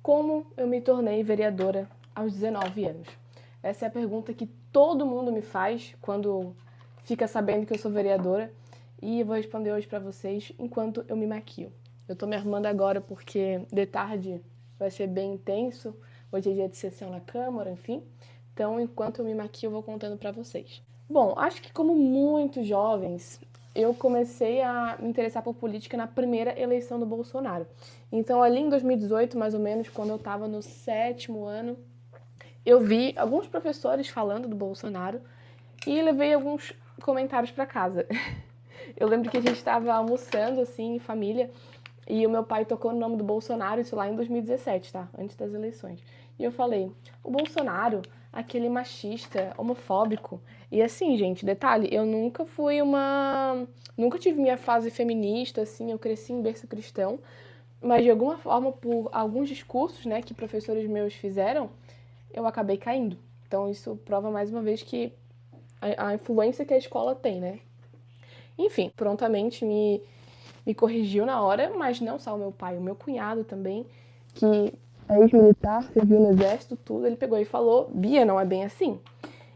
Como eu me tornei vereadora aos 19 anos? Essa é a pergunta que todo mundo me faz quando fica sabendo que eu sou vereadora, e eu vou responder hoje para vocês enquanto eu me maquio. Eu tô me arrumando agora porque de tarde vai ser bem intenso, hoje é dia de sessão na Câmara, enfim. Então, enquanto eu me maquio, eu vou contando para vocês. Bom, acho que como muitos jovens, eu comecei a me interessar por política na primeira eleição do Bolsonaro. Então, ali em 2018, mais ou menos, quando eu estava no 7º ano, eu vi alguns professores falando do Bolsonaro e levei alguns comentários para casa. Eu lembro que a gente estava almoçando, assim, em família, e o meu pai tocou no nome do Bolsonaro, isso lá em 2017, tá? Antes das eleições. E eu falei, o Bolsonaro, aquele machista, homofóbico. E assim, gente, detalhe, eu nunca fui uma... Nunca tive minha fase feminista, assim, eu cresci em berço cristão. Mas de alguma forma, por alguns discursos, né, que professores meus fizeram, eu acabei caindo. Então isso prova mais uma vez que a influência que a escola tem, né? Enfim, prontamente me corrigiu na hora, mas não só o meu pai, o meu cunhado também, que é ex-militar, serviu no exército, tudo, ele pegou e falou, Bia, não é bem assim.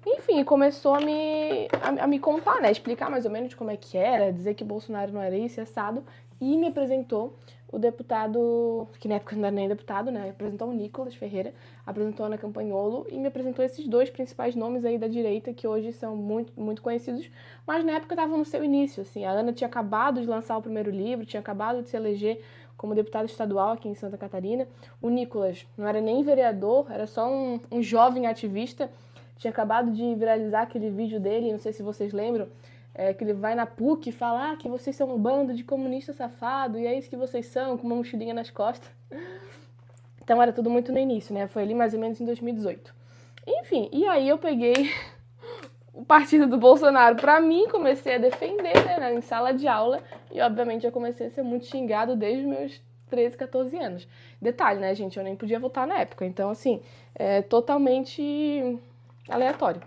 Enfim, começou a me contar, né, explicar mais ou menos como é que era, dizer que Bolsonaro não era isso, assado, e me apresentou o deputado, que na época não era nem deputado, né, apresentou o Nicolas Ferreira, apresentou a Ana Campanholo e me apresentou esses dois principais nomes aí da direita, que hoje são muito conhecidos, mas na época estavam no seu início, assim, a Ana tinha acabado de lançar o primeiro livro, tinha acabado de se eleger como deputado estadual aqui em Santa Catarina, o Nicolas não era nem vereador, era só um jovem ativista, tinha acabado de viralizar aquele vídeo dele, não sei se vocês lembram, que ele vai na PUC e fala que vocês são um bando de comunistas safado, e é isso que vocês são, com uma mochilinha nas costas. Então era tudo muito no início, né? Foi ali mais ou menos em 2018. Enfim, e aí eu peguei o partido do Bolsonaro pra mim, comecei a defender, né, em sala de aula, e obviamente eu comecei a ser muito xingado desde os meus 13, 14 anos. Detalhe, né, gente, eu nem podia votar na época, então assim, é totalmente aleatório.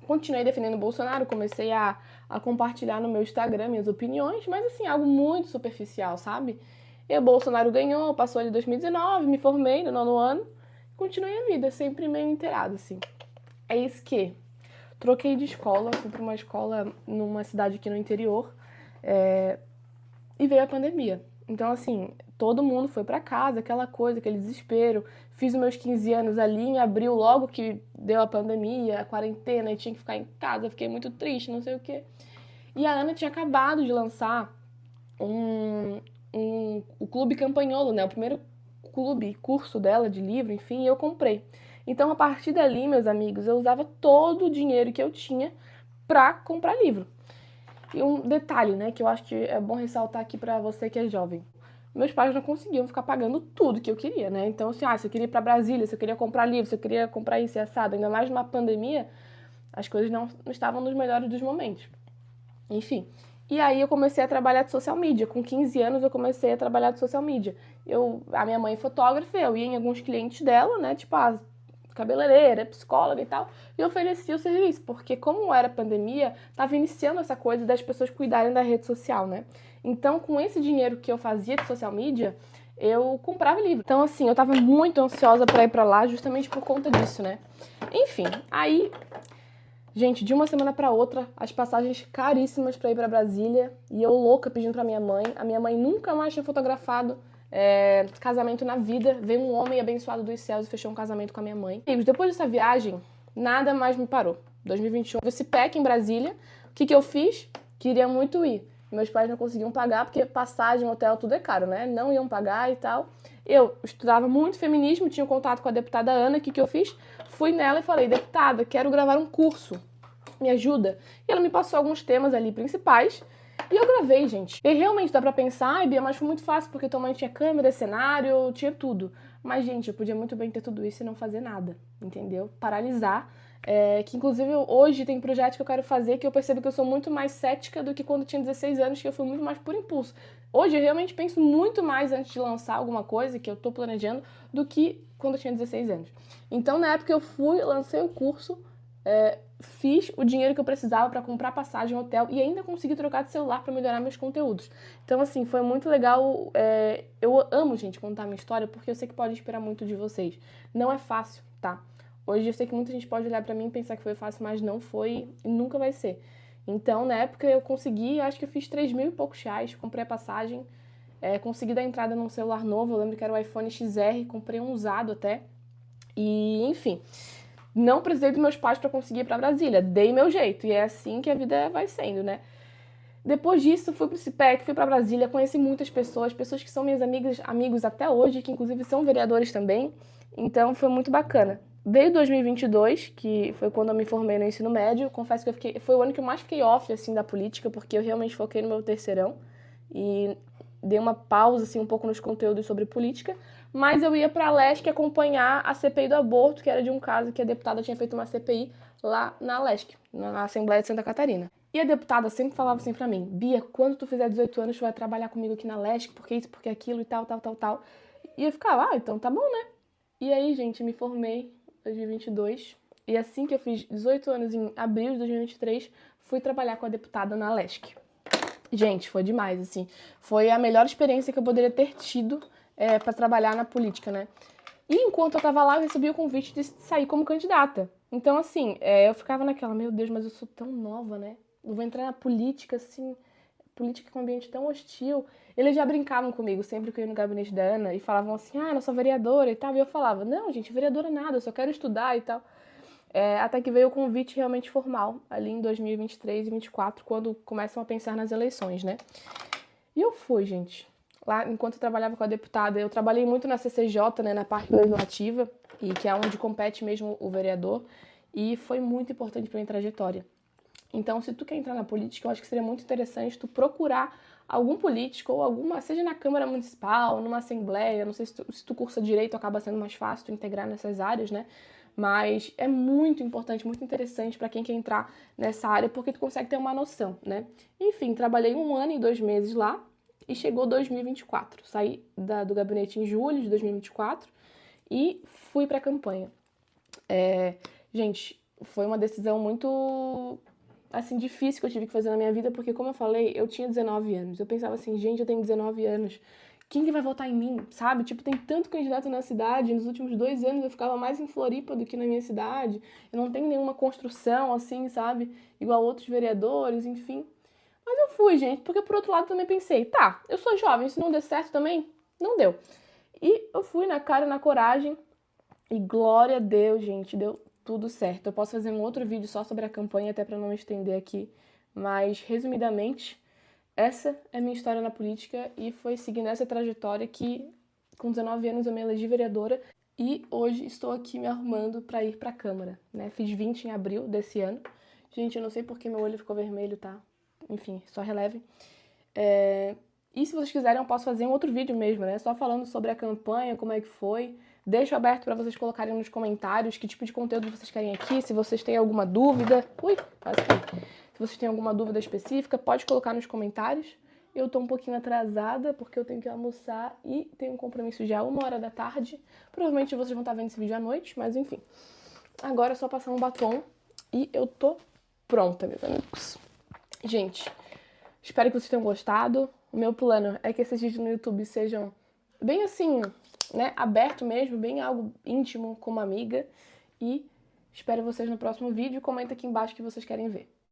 Continuei defendendo o Bolsonaro, comecei a compartilhar no meu Instagram minhas opiniões, mas assim, algo muito superficial, sabe? E o Bolsonaro ganhou, passou ali 2019, me formei no 9º ano, continuei a vida, sempre meio inteirado, assim. É isso que troquei de escola, fui para uma escola numa cidade aqui no interior, e veio a pandemia. Então, assim, todo mundo foi para casa, aquela coisa, aquele desespero. Fiz os meus 15 anos ali em abril, logo que deu a pandemia, a quarentena, e tinha que ficar em casa, fiquei muito triste, não sei o quê. E a Ana tinha acabado de lançar o Clube Campanholo, né? O primeiro curso dela de livro, enfim, e eu comprei. Então, a partir dali, meus amigos, eu usava todo o dinheiro que eu tinha para comprar livro. E um detalhe, né, que eu acho que é bom ressaltar aqui pra você que é jovem. Meus pais não conseguiam ficar pagando tudo que eu queria, né? Então, assim, se eu queria ir pra Brasília, se eu queria comprar livro, se eu queria comprar isso e assado, ainda mais numa pandemia, as coisas não estavam nos melhores dos momentos. Enfim. E aí eu comecei a trabalhar de social media. Com 15 anos eu comecei a trabalhar de social media. A minha mãe é fotógrafa, eu ia em alguns clientes dela, né? Tipo, cabeleireira, psicóloga e tal, e oferecia o serviço, porque como era pandemia, tava iniciando essa coisa das pessoas cuidarem da rede social, né? Então, com esse dinheiro que eu fazia de social media, eu comprava livro. Então, assim, eu tava muito ansiosa pra ir pra lá justamente por conta disso, né? Enfim, aí, gente, de uma semana pra outra, as passagens caríssimas pra ir pra Brasília, e eu louca pedindo pra minha mãe. A minha mãe nunca mais tinha fotografado casamento na vida. Veio um homem abençoado dos céus e fechou um casamento com a minha mãe. E depois dessa viagem, nada mais me parou. 2021, esse PEC em Brasília. O que eu fiz? Queria muito ir. Meus pais não conseguiam pagar, porque passagem, hotel, tudo é caro, né? Não iam pagar e tal. Eu estudava muito feminismo, tinha um contato com a deputada Ana. O que eu fiz? Fui nela e falei, deputada, quero gravar um curso. Me ajuda? E ela me passou alguns temas ali principais. E eu gravei, gente. E realmente dá pra pensar, Bia, mas foi muito fácil, porque tua mãe tinha câmera, cenário, tinha tudo. Mas, gente, eu podia muito bem ter tudo isso e não fazer nada, entendeu? Paralisar. Que, inclusive, hoje tem projetos que eu quero fazer que eu percebo que eu sou muito mais cética do que quando eu tinha 16 anos, que eu fui muito mais por impulso. Hoje eu realmente penso muito mais antes de lançar alguma coisa que eu tô planejando do que quando eu tinha 16 anos. Então, na época eu lancei o curso, fiz o dinheiro que eu precisava para comprar passagem, hotel e ainda consegui trocar de celular para melhorar meus conteúdos. Então, assim, foi muito legal. Eu amo, gente, contar minha história porque eu sei que pode inspirar muito de vocês. Não é fácil, tá? Hoje eu sei que muita gente pode olhar para mim e pensar que foi fácil, mas não foi e nunca vai ser. Então, na época eu consegui, acho que eu fiz 3 mil e poucos reais, comprei a passagem, consegui dar entrada num celular novo, eu lembro que era o iPhone XR, comprei um usado até. E, enfim, não precisei dos meus pais para conseguir ir para Brasília, dei meu jeito, e é assim que a vida vai sendo, né? Depois disso, fui pro CIPEC, fui para Brasília, conheci muitas pessoas que são minhas amigas, amigos até hoje, que inclusive são vereadores também, então foi muito bacana. Veio 2022, que foi quando eu me formei no ensino médio, confesso que foi o ano que eu mais fiquei off, assim, da política, porque eu realmente foquei no meu terceirão, e dei uma pausa, assim, um pouco nos conteúdos sobre política, mas eu ia para a Lesc acompanhar a CPI do aborto, que era de um caso que a deputada tinha feito uma CPI lá na Lesc, na Assembleia de Santa Catarina. E a deputada sempre falava assim pra mim: Bia, quando tu fizer 18 anos, tu vai trabalhar comigo aqui na Lesc, porque isso, porque aquilo e tal, tal, tal, tal. E eu ficava, então tá bom, né? E aí, gente, me formei em 2022, e assim que eu fiz 18 anos, em abril de 2023, fui trabalhar com a deputada na Lesc. Gente, foi demais, assim. Foi a melhor experiência que eu poderia ter tido para trabalhar na política, né? E enquanto eu tava lá, eu recebi o convite de sair como candidata. Então, assim, eu ficava naquela, meu Deus, mas eu sou tão nova, né? Eu vou entrar na política, assim, política com um ambiente tão hostil. Eles já brincavam comigo sempre que eu ia no gabinete da Ana e falavam assim, eu sou vereadora e tal. E eu falava, não, gente, vereadora nada, eu só quero estudar e tal. Até que veio o convite realmente formal, ali em 2023 e 2024, quando começam a pensar nas eleições, né? E eu fui, gente. Lá, enquanto eu trabalhava com a deputada, eu trabalhei muito na CCJ, né, na parte legislativa, e que é onde compete mesmo o vereador, e foi muito importante para minha trajetória. Então, se tu quer entrar na política, eu acho que seria muito interessante tu procurar algum político ou alguma, seja na Câmara Municipal, numa Assembleia, não sei se tu cursa Direito, acaba sendo mais fácil tu integrar nessas áreas, né? Mas é muito importante, muito interessante para quem quer entrar nessa área, porque tu consegue ter uma noção, né? Enfim, trabalhei 1 ano e 2 meses lá e chegou 2024. Saí do gabinete em julho de 2024 e fui para a campanha. Gente, foi uma decisão muito, assim, difícil que eu tive que fazer na minha vida, porque, como eu falei, eu tinha 19 anos. Eu pensava assim, gente, eu tenho 19 anos, quem que vai votar em mim, sabe? Tipo, tem tanto candidato na cidade, nos últimos 2 anos eu ficava mais em Floripa do que na minha cidade, eu não tenho nenhuma construção, assim, sabe? Igual outros vereadores, enfim. Mas eu fui, gente, porque por outro lado também pensei, tá, eu sou jovem, se não der certo também, não deu. E eu fui na cara e na coragem, e glória a Deus, gente, deu tudo certo. Eu posso fazer um outro vídeo só sobre a campanha, até para não me estender aqui, mas resumidamente, essa é a minha história na política e foi seguindo essa trajetória que, com 19 anos, eu me elegi vereadora e hoje estou aqui me arrumando para ir para a Câmara, né? Fiz 20 em abril desse ano. Gente, eu não sei porque meu olho ficou vermelho, tá? Enfim, só relevem. E se vocês quiserem, eu posso fazer um outro vídeo mesmo, né? Só falando sobre a campanha, como é que foi. Deixo aberto para vocês colocarem nos comentários que tipo de conteúdo vocês querem aqui, se vocês têm alguma dúvida. Ui, quase que. Se vocês têm alguma dúvida específica, pode colocar nos comentários. Eu tô um pouquinho atrasada, porque eu tenho que almoçar e tenho um compromisso já 1h da tarde. Provavelmente vocês vão estar vendo esse vídeo à noite, mas enfim. Agora é só passar um batom e eu tô pronta, meus amigos. Gente, espero que vocês tenham gostado. O meu plano é que esses vídeos no YouTube sejam bem assim, né, aberto mesmo, bem algo íntimo, como amiga. E espero vocês no próximo vídeo. Comenta aqui embaixo o que vocês querem ver.